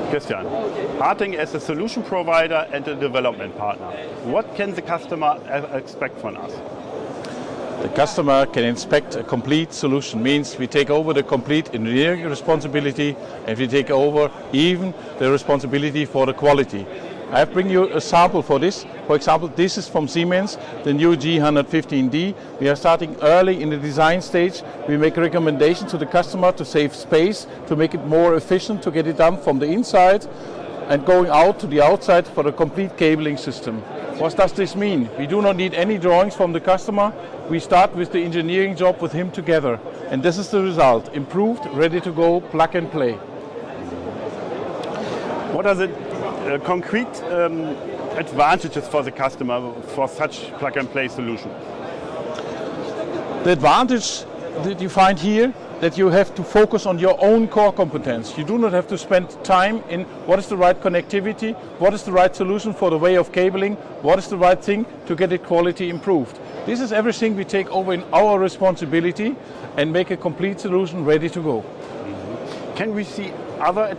Christian, HARTING as a solution provider and a development partner. What can the customer expect from us? The customer can expect a complete solution. Means we take over the complete engineering responsibility and we take over even the responsibility for the quality. I have bring you a sample for this. For example, this is from Siemens, the new G115D. We are starting early in the design stage. We make recommendations to the customer to save space, to make it more efficient, to get it done from the inside and going out to the outside for the complete cabling system. What does this mean? We do not need any drawings from the customer. We start with the engineering job with him together. And this is the result. Improved, ready to go, plug and play. What are the concrete advantages for the customer for such plug and play solution? The advantage that you find here, that you have to focus on your own core competence. You do not have to spend time in what is the right connectivity, what is the right solution for the way of cabling, what is the right thing to get it quality improved. This is everything we take over in our responsibility and make a complete solution ready to go. Can we see other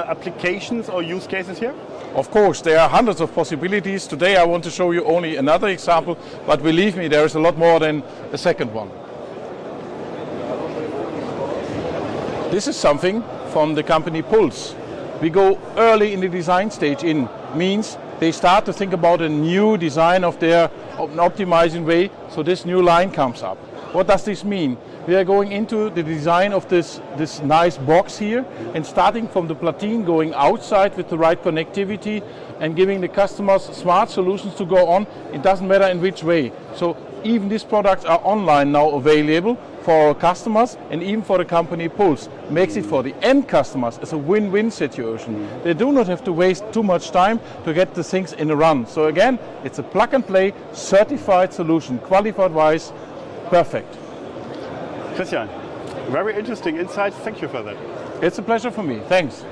applications or use cases here? Of course, there are hundreds of possibilities. Today I want to show you only another example, but believe me, there is a lot more than a second one. This is something from the company Pulse. We go early in the design stage means they start to think about a new design of their optimizing way, so this new line comes up. What does this mean? We are going into the design of this nice box here and starting from the platine, going outside with the right connectivity and giving the customers smart solutions to go on. It doesn't matter in which way. So even these products are online now available for our customers and even for the company Pulse. Makes it for the end customers as a win-win situation. They do not have to waste too much time to get the things in a run. So again, it's a plug and play certified solution, qualified wise, perfect. Christian, very interesting insights. Thank you for that. It's a pleasure for me. Thanks.